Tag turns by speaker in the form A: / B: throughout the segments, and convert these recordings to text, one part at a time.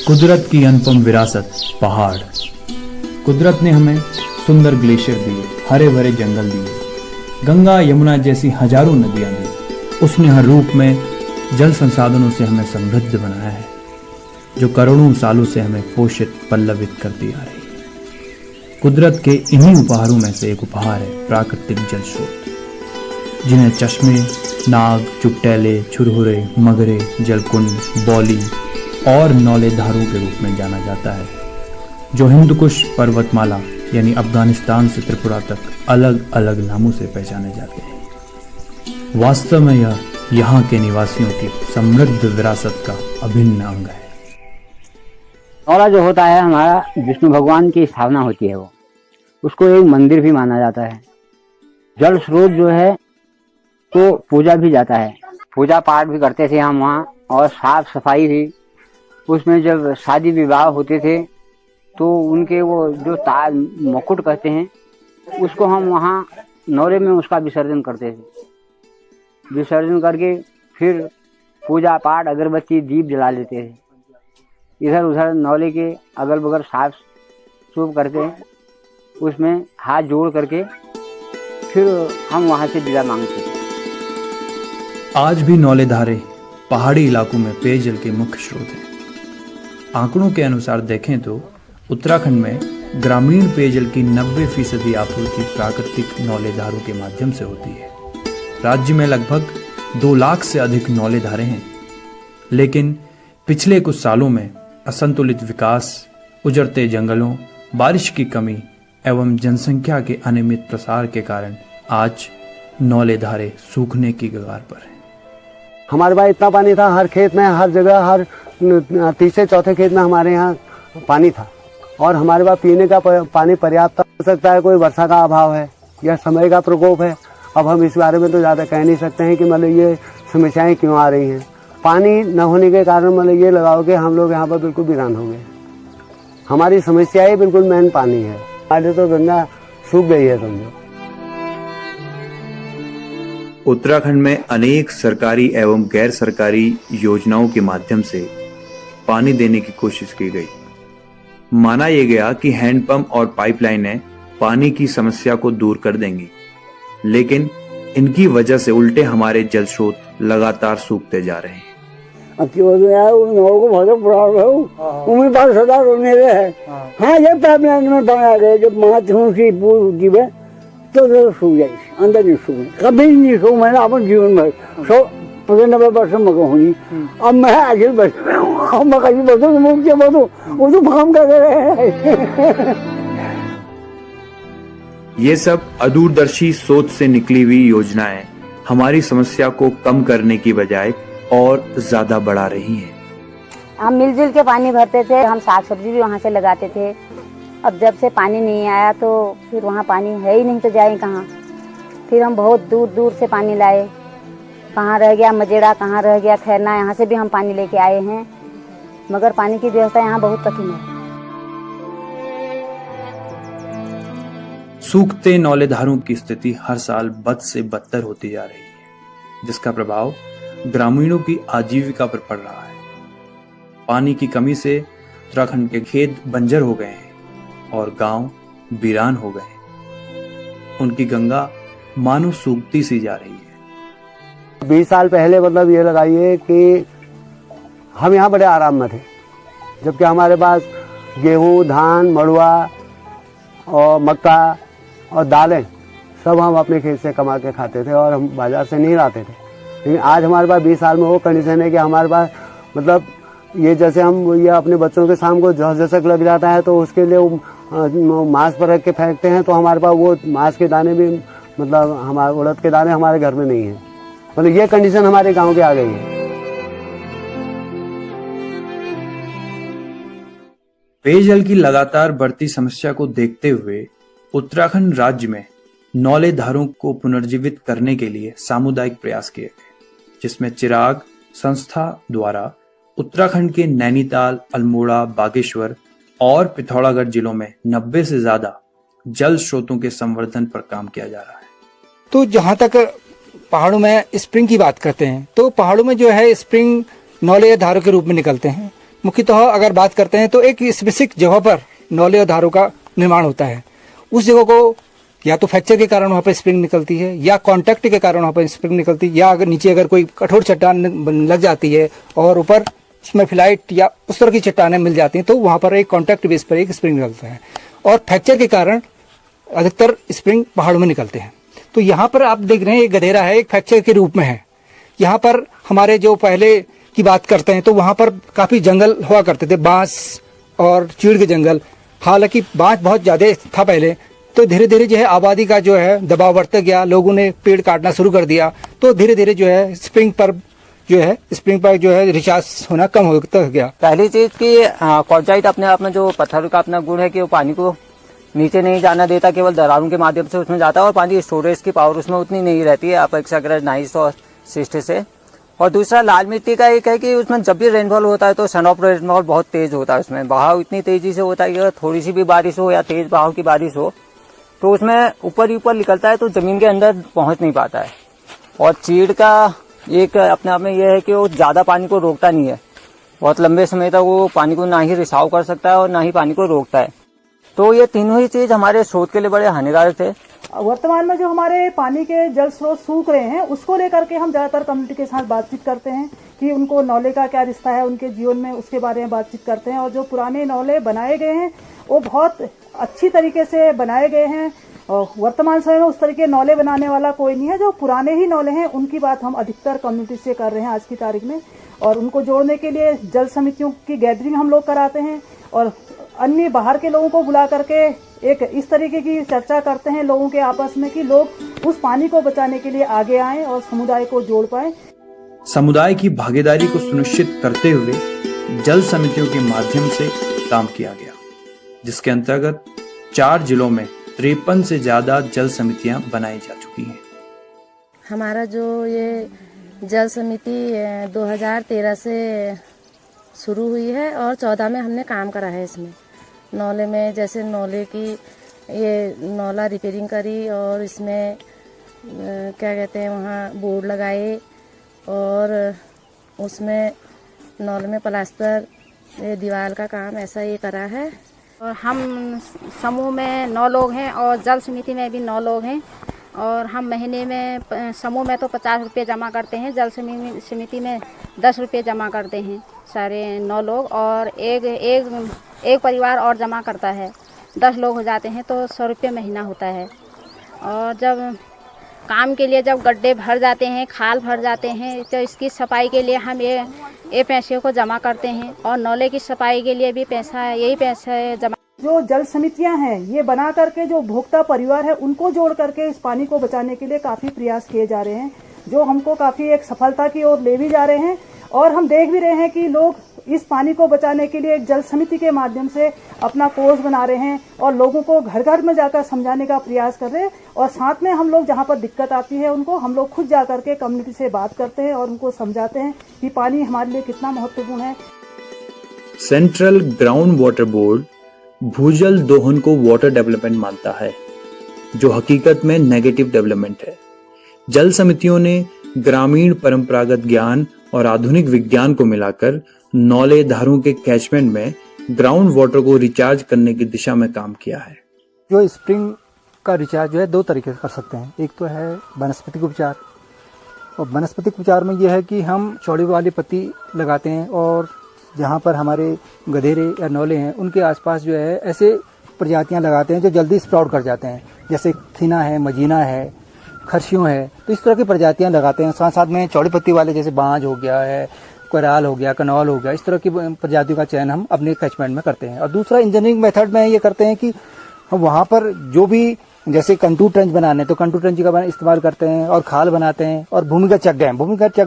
A: कुदरत की अनुपम विरासत पहाड़। कुदरत ने हमें सुंदर ग्लेशियर दिए, हरे भरे जंगल दिए, गंगा यमुना जैसी हजारों नदियां दी। उसने हर रूप में जल संसाधनों से हमें समृद्ध बनाया है, जो करोड़ों सालों से हमें पोषित पल्लवित करती आ रही है। कुदरत के इन्हीं उपहारों में से एक उपहार है प्राकृतिक जल स्रोत, जिन्हें चश्मे, नाग, चुकटेले, छुरहुरे, मगरे, जलकुंड, बौली और नौले धारों के रूप में जाना जाता है, जो हिंदकुश पर्वतमाला यानी अफगानिस्तान से त्रिपुरा तक अलग अलग नामों से पहचाने जाते हैं। वास्तव में यह यहाँ के निवासियों की समृद्ध विरासत का अभिन्न अंग है।
B: नौला जो होता है हमारा विष्णु भगवान की स्थापना होती है, वो उसको एक मंदिर भी माना जाता है। जल स्रोत जो है तो पूजा भी जाता है, पूजा पाठ भी करते थे हम वहाँ, और साफ सफाई भी। उसमें जब शादी विवाह होते थे तो उनके वो जो ताज मुकुट कहते हैं, उसको हम वहाँ नौरे में उसका विसर्जन करते थे। विसर्जन करके फिर पूजा पाठ, अगरबत्ती, दीप जला लेते थे। इधर उधर नौले के अगल बगल साफ सूफ करके उसमें हाथ जोड़ करके फिर हम वहाँ से विदा मांगते थे।
A: आज भी नौले धारे पहाड़ी इलाकों में पेयजल के मुख्य स्रोत हैं। आंकड़ों के अनुसार देखें तो उत्तराखंड में ग्रामीण पेयजल की 90% आपूर्ति प्राकृतिक नौले धारों के माध्यम से होती है। राज्य में लगभग 2 लाख से अधिक नौले धारे हैं, लेकिन पिछले कुछ सालों में असंतुलित विकास, उजड़ते जंगलों, बारिश की कमी एवं जनसंख्या के अनियमित प्रसार के कारण आज नौले धारे सूखने की कगार पर है।
C: हमारे पास इतना पानी था, हर खेत में, हर जगह, हर तीसरे चौथे खेत में हमारे यहाँ पानी था, और हमारे पास पीने का पानी पर्याप्त हो सकता है। कोई वर्षा का अभाव है या समय का प्रकोप है, अब हम इस बारे में तो ज़्यादा कह नहीं सकते हैं कि मतलब ये समस्याएं क्यों आ रही हैं। पानी न होने के कारण मतलब ये लगाओ कि हम लोग यहाँ पर बिल्कुल वीरान हो गए। हमारी समस्या ही बिल्कुल मेन पानी है। आज तो गंगा सूख गई है समझो।
D: उत्तराखंड में अनेक सरकारी एवं गैर सरकारी योजनाओं के माध्यम से पानी देने की कोशिश की गई। माना यह गया कि हैंडपंप और पाइपलाइनें पानी की समस्या को दूर कर देंगी, लेकिन इनकी वजह से उल्टे हमारे जल स्रोत लगातार सूखते जा रहे हैं।
E: हाँ, ये पाइपलाइन में बनाया गया, जब महात्मा की पूरी है तो सूख जाए, अंदर नहीं सूख, कभी नहीं सूख। मैंने अपने जीवन में 190 वर्ष में कहूँगी, अब मैं आगे बढ़, अब मैं कहीं बढ़ू तो मुझे बढ़ू, वो तो काम कर रहे हैं।
D: ये सब अदूरदर्शी सोच से निकली हुई योजनाएं हमारी समस्या को कम करने की बजाय और ज्यादा बढ़ा रही हैं।
F: हम मिलजुल के पानी भरते थे, हम साग सब्जी भी वहाँ से लगाते थे। अब जब से पानी नहीं आया तो फिर वहाँ पानी है ही नहीं, तो जाए कहाँ। फिर हम बहुत दूर दूर से पानी लाए, कहाँ रह गया मजेड़ा, कहाँ रह गया खैरना, यहाँ से भी हम पानी लेके आए हैं, मगर पानी की व्यवस्था यहाँ बहुत कठिन है।
A: सूखते नौले धारों की स्थिति हर साल बद से बदतर होती जा रही है, जिसका प्रभाव ग्रामीणों की आजीविका पर पड़ रहा है। पानी की कमी से उत्तराखंड के खेत बंजर हो गए हैं और गांव वीरान हो गए हैं। उनकी गंगा मानो सूखती सी जा रही है।
C: 20 साल पहले मतलब ये लगाइए कि हम यहाँ बड़े आराम में थे, जबकि हमारे पास गेहूँ, धान, मड़ुआ और मक्का और दालें सब हम अपने खेत से कमा के खाते थे और हम बाजार से नहीं लाते थे। लेकिन आज हमारे पास 20 साल में वो कंडीशन है कि हमारे पास मतलब ये जैसे हम ये अपने बच्चों के शाम को जसक लग जाता है तो उसके लिए मांस पर रख के फेंकते हैं, तो हमारे पास वो मांस के दाने भी मतलब हमारे उड़द के दाने हमारे घर में नहीं है। मतलब ये कंडीशन हमारे गांव के आ गई है।
A: पेयजल की लगातार बढ़ती समस्या को देखते हुए उत्तराखंड राज्य में नौले धारों को पुनर्जीवित करने के लिए सामुदायिक प्रयास किए गए, जिसमें चिराग संस्था द्वारा उत्तराखंड के नैनीताल, अल्मोड़ा, बागेश्वर और पिथौरागढ़ जिलों में 90 से ज्यादा जल स्रोतों के संवर्धन पर काम किया जा रहा है।
G: तो जहाँ तक पहाड़ों में स्प्रिंग की बात करते हैं, तो पहाड़ों में जो है स्प्रिंग नौले धारों के रूप में निकलते हैं। मुख्यतः अगर बात करते हैं तो एक स्पेसिफिक जगह पर नौले और धारों का निर्माण होता है। उस जगह को या तो फ्रैक्चर के कारण वहाँ पर स्प्रिंग निकलती है, या कांटेक्ट के कारण वहाँ पर स्प्रिंग निकलती है, या अगर नीचे अगर कोई कठोर चट्टान लग जाती है और ऊपर उसमें फिलाइट या उस तरह की चट्टानें मिल जाती हैं तो वहाँ पर एक कांटेक्ट बेस पर एक स्प्रिंग निकलता है। और फ्रैक्चर के कारण अधिकतर स्प्रिंग पहाड़ों में निकलते हैं। तो यहाँ पर आप देख रहे हैं एक गधेरा है, एक फ्रैक्चर के रूप में है। यहाँ पर हमारे जो पहले की बात करते हैं तो वहाँ पर काफ़ी जंगल हुआ करते थे, बांस और चीड़ के जंगल। हालांकि बांस बहुत ज़्यादा था पहले, तो धीरे धीरे जो है आबादी का जो है दबाव बढ़ता गया, लोगों ने पेड़ काटना शुरू कर दिया, तो धीरे धीरे जो है स्प्रिंग पर जो है रिचार्ज होना कम होता गया।
H: पहली चीज की क्वार्टजाइट अपने आप में जो पत्थर का अपना गुण है कि वो पानी को नीचे नहीं जाना देता, केवल दरारों के माध्यम से उसमें जाता है और पानी स्टोरेज की पावर उसमें उतनी नहीं रहती है अपेक्षाकृत नाइस और शिष्ट से। और दूसरा लाल मिट्टी का एक है कि उसमें जब भी रेनफॉल होता है तो सन ऑफ रेनफॉल बहुत तेज होता है, उसमें बहाव इतनी तेजी से होता है कि अगर थोड़ी सी भी बारिश हो या तेज बहाव की बारिश हो तो उसमें ऊपर ही ऊपर निकलता है तो जमीन के अंदर पहुंच नहीं पाता है। और चीड़ का एक अपने आप में यह है कि वो ज्यादा पानी को रोकता नहीं है, बहुत लंबे समय तक वो पानी को ना ही रिसाव कर सकता है और ना ही पानी को रोकता है। तो ये तीनों ही चीज हमारे स्रोत के लिए बड़े हानिकारक थे।
I: वर्तमान में जो हमारे पानी के जल स्रोत सूख रहे हैं उसको लेकर के हम ज्यादातर कम्युनिटी के साथ बातचीत करते हैं कि उनको नौले का क्या रिश्ता है उनके जीवन में, उसके बारे में बातचीत करते हैं। और जो पुराने नौले बनाए गए हैं वो बहुत अच्छी तरीके से बनाए गए हैं। और वर्तमान समय में उस तरीके नौले बनाने वाला कोई नहीं है। जो पुराने ही नौले हैं उनकी बात हम अधिकतर कम्युनिटी से कर रहे हैं आज की तारीख में। और उनको जोड़ने के लिए जल समितियों की गैदरिंग हम लोग कराते हैं और अन्य बाहर के लोगों को बुला करके एक इस तरीके की चर्चा करते हैं लोगों के आपस में कि लोग उस पानी को बचाने के लिए आगे आएं और समुदाय को जोड़ पाएं।
D: समुदाय की भागीदारी को सुनिश्चित करते हुए जल समितियों के माध्यम से काम किया गया, जिसके अंतर्गत 4 जिलों में 53 से ज्यादा जल समितियां बनाई जा चुकी हैं।
F: हमारा जो ये जल समिति 2013 से शुरू हुई है और 14 में हमने काम करा है इसमें। नौले में जैसे नौले की ये नौला रिपेयरिंग करी और इसमें क्या कहते हैं वहाँ बोर्ड लगाए और उसमें नौले में प्लास्टर ये दीवार का काम ऐसा ये करा है।
J: और हम समूह में 9 लोग हैं और जल समिति में भी 9 लोग हैं और हम महीने में समूह में तो 50 रुपये जमा करते हैं, जल समिति में 10 रुपये जमा करते हैं सारे 9 लोग। और एक परिवार और जमा करता है, 10 लोग हो जाते हैं तो 100 रुपये महीना होता है। और जब काम के लिए जब गड्ढे भर जाते हैं, खाल भर जाते हैं तो इसकी सफाई के लिए हम ये पैसे को जमा करते हैं और नौले की सफाई के लिए भी यही पैसा जमा।
I: जो जल समितियां हैं ये बना करके जो उपभोक्ता परिवार है उनको जोड़ करके इस पानी को बचाने के लिए काफी प्रयास किए जा रहे हैं, जो हमको काफी एक सफलता की ओर ले भी जा रहे हैं। और हम देख भी रहे हैं कि लोग इस पानी को बचाने के लिए एक जल समिति के माध्यम से अपना कोर्स बना रहे हैं और लोगों को घर घर में जाकर समझाने का प्रयास कर रहे हैं। और साथ में हम लोग जहाँ पर दिक्कत आती है उनको हम लोग खुद जा करके कम्युनिटी से बात करते हैं और उनको समझाते हैं कि पानी हमारे लिए कितना महत्वपूर्ण है।
D: सेंट्रल ग्राउंड वाटर बोर्ड भूजल दोहन को वाटर डेवलपमेंट मानता है, जो हकीकत में नेगेटिव डेवलपमेंट है। जल समितियों ने ग्रामीण परंपरागत ज्ञान और आधुनिक विज्ञान को मिलाकर नौले धारों के कैचमेंट में ग्राउंड वाटर को रिचार्ज करने की दिशा में काम किया है।
G: जो स्प्रिंग का रिचार्ज जो है 2 तरीके से कर सकते हैं। एक तो है वनस्पतिक उपचार, और वनस्पतिक उपचार में यह है कि हम चौड़ी वाली पत्ती लगाते हैं और जहाँ पर हमारे गधेरे या नौले हैं उनके आसपास जो है ऐसे प्रजातियाँ लगाते हैं जो जल्दी स्प्राउट कर जाते हैं, जैसे खीना है, मजीना है, खरसियों है। तो इस तरह की प्रजातियाँ लगाते हैं। साथ साथ में चौड़ी पत्ती वाले जैसे बांज हो गया है, कोराल हो गया, कनौल हो गया, इस तरह की प्रजातियों का चयन हम अपने कैचमेंट में करते हैं। और दूसरा इंजीनियरिंग मेथड में ये करते हैं कि हम वहाँ पर जो भी जैसे कंटूर ट्रेंच बनाने तो कंटूर ट्रेंच का इस्तेमाल करते हैं और खाल बनाते हैं। और भूमिगत चेक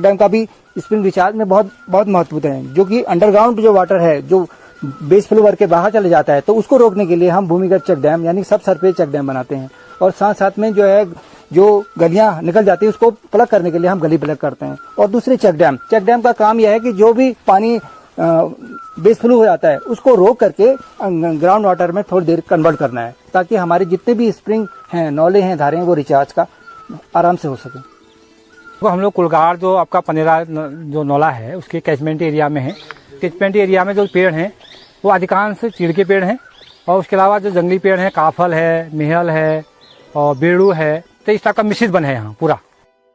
G: डैम का भी स्प्रिंग रिचार्ज में बहुत बहुत महत्व है, जो कि अंडरग्राउंड जो वाटर है जो बेस फ्लोवर के बाहर चले जाता है तो उसको रोकने के लिए हम भूमिगत चेक डैम यानी सब सरफेस चेक डैम बनाते हैं। और साथ साथ में जो है जो गलियां निकल जाती है उसको प्लग करने के लिए हम गली प्लग करते हैं। और दूसरे चेक डैम का काम यह है कि जो भी पानी बेस फ्लो हो जाता है उसको रोक करके ग्राउंड वाटर में थोड़ी देर कन्वर्ट करना है, ताकि हमारे जितने भी स्प्रिंग हैं, नौले हैं, धारे हैं, वो रिचार्ज का आराम से हो सके। तो हम लोग कुलगार जो आपका पनेरा जो नौला है उसके कैचमेंट एरिया में है। कैचमेंट एरिया में जो पेड़ हैं वो अधिकांश चीड़ के पेड़ हैं और उसके अलावा जो जंगली पेड़ हैं काफल है, मेहल है और बेड़ू है, तो इस टाइप का मिश्रित वन है यहाँ पूरा।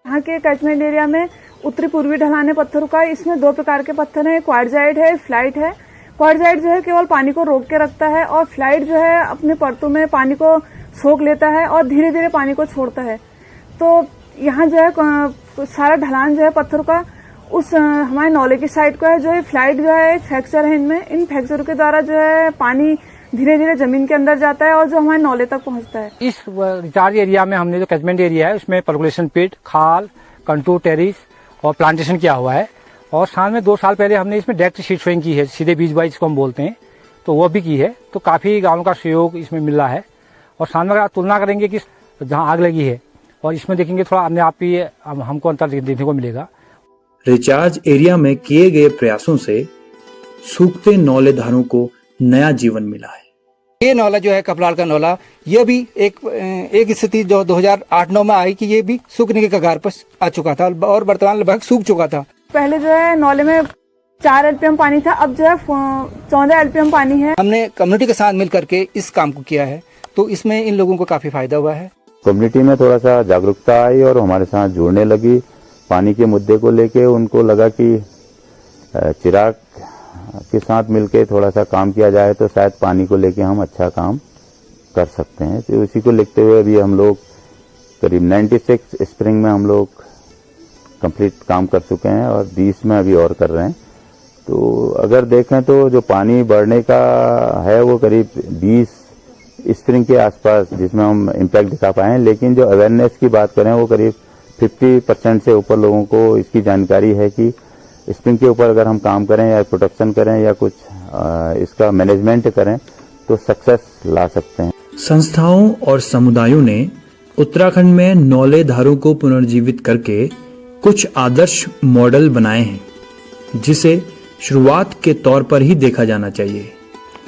I: यहाँ के कैचमेंट एरिया में उत्तरी पूर्वी ढलाने पत्थरों का इसमें 2 प्रकार के पत्थर हैं, क्वार्टजाइट है, फ्लाइट है। क्वार्टजाइट जो है केवल पानी को रोक के रखता है और फ्लाइट जो है अपने परतों में पानी को सोख लेता है और धीरे धीरे पानी को छोड़ता है। तो यहाँ जो है सारा ढलान जो है पत्थरों का उस हमारे नौले की साइड को है। जो है फ्लाइट जो है एक फ्रैक्चर है इनमें, इन फ्रैक्चर के द्वारा जो है पानी धीरे धीरे जमीन के अंदर जाता है और जो हमारे नौले तक पहुंचता है।
G: इस रिचार्ज एरिया में हमने जो कैचमेंट एरिया है उसमें पर्कुलेशन पिट, खाल, कंटूर टेरिस और प्लांटेशन किया हुआ है। और साल में 2 साल पहले हमने इसमें डायरेक्ट सीड सोइंग की है, सीधे बीज बाई जिसको हम बोलते हैं, तो वो भी की है। तो काफी गाँव का सहयोग इसमें मिल रहा है। और साल में अगर आप तुलना करेंगे कि जहाँ आग लगी है और इसमें देखेंगे थोड़ा अपने आप ही हमको अंतर देखने को मिलेगा।
D: रिचार्ज एरिया में किए गए प्रयासों से सूखते नौले धारों को नया जीवन मिला है।
G: ये नौला जो है कपलाल का नौला, ये भी एक स्थिति जो 2008-9 में आई कि ये भी सूखने के कगार पर आ चुका था और वर्तमान लगभग सूख चुका था।
I: पहले जो है नौले में 4 LPM पानी था, अब जो है 14 LPM पानी है।
G: हमने कम्युनिटी के साथ मिल करके इस काम को किया है, तो इसमें इन लोगों को काफी फायदा हुआ है।
K: कम्युनिटी में थोड़ा सा जागरूकता आई और हमारे साथ जुड़ने लगी। पानी के मुद्दे को लेके उनको लगा कि चिराग के साथ मिलके थोड़ा सा काम किया जाए तो शायद पानी को लेके हम अच्छा काम कर सकते हैं। तो उसी को लिखते हुए अभी हम लोग करीब 96 स्प्रिंग में हम लोग कंप्लीट काम कर चुके हैं और 20 में अभी और कर रहे हैं। तो अगर देखें तो जो पानी बढ़ने का है वो करीब 20 स्प्रिंग के आसपास जिसमें हम इम्पैक्ट दिखा पाए हैं, लेकिन जो अवेयरनेस की बात करें वो करीब 50% से ऊपर लोगों को इसकी जानकारी है कि स्प्रिंग के ऊपर अगर हम काम करें या प्रोटेक्शन करें या कुछ इसका मैनेजमेंट करें तो सक्सेस ला सकते हैं।
D: संस्थाओं और समुदायों ने उत्तराखंड में नौले धारों को पुनर्जीवित करके कुछ आदर्श मॉडल बनाए हैं, जिसे शुरुआत के तौर पर ही देखा जाना चाहिए।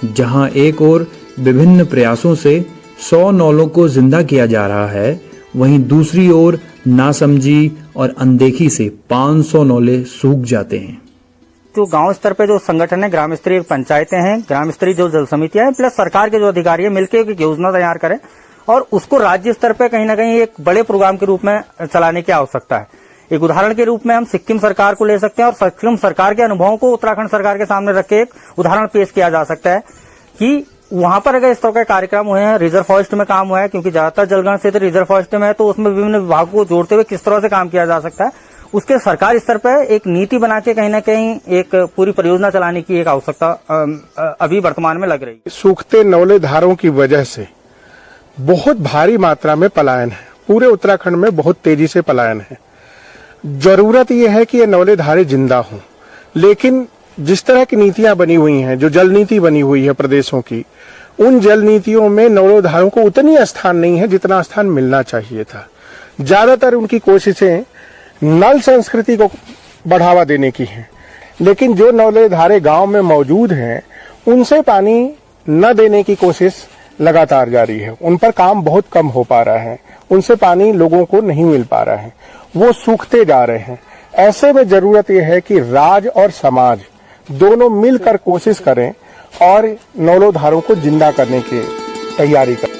D: जहां एक ओर विभिन्न प्रयासों से 100 नौलों को जिंदा किया जा रहा है, वहीं दूसरी ओर नासमझी और अनदेखी से 500 नौले सूख जाते हैं।
H: जो गांव स्तर पे जो संगठन है, ग्राम स्तरीय पंचायतें हैं, ग्राम स्तरीय जो जल समितियां हैं, प्लस सरकार के जो अधिकारी है, मिलकर एक योजना तैयार करें और उसको राज्य स्तर पे कहीं ना कहीं एक बड़े प्रोग्राम के रूप में चलाने की आवश्यकता है। एक उदाहरण के रूप में हम सिक्किम सरकार को ले सकते हैं और सिक्किम सरकार के अनुभवों को उत्तराखंड सरकार के सामने रख के एक उदाहरण पेश किया जा सकता है कि वहां पर अगर इस तरह के कार्यक्रम हुए हैं, रिजर्व फॉरेस्ट में काम हुआ है, क्योंकि ज्यादातर जलग्रहण क्षेत्र रिजर्व फॉरेस्ट में है, तो उसमें विभिन्न विभागों को जोड़ते हुए किस तरह से काम किया जा सकता है, उसके सरकार स्तर पर एक नीति बना के कहीं ना कहीं एक पूरी परियोजना चलाने की एक आवश्यकता अभी वर्तमान में लग रही है।
L: सूखते नौले धारों की वजह से बहुत भारी मात्रा में पलायन है, पूरे उत्तराखंड में बहुत तेजी से पलायन है। जरूरत यह है कि ये नौले धारे जिंदा हों, लेकिन जिस तरह की नीतियां बनी हुई हैं, जो जल नीति बनी हुई है प्रदेशों की, उन जल नीतियों में नौले धारों को उतनी स्थान नहीं है जितना स्थान मिलना चाहिए था। ज्यादातर उनकी कोशिशें नल संस्कृति को बढ़ावा देने की हैं, लेकिन जो नौले धारे गांव में मौजूद हैं उनसे पानी न देने की कोशिश लगातार जारी है। उन पर काम बहुत कम हो पा रहा है, उनसे पानी लोगों को नहीं मिल पा रहा है, वो सूखते जा रहे हैं। ऐसे में जरूरत यह है कि राज और समाज दोनों मिलकर कोशिश करें और नौलों धारों को जिंदा करने की तैयारी करें।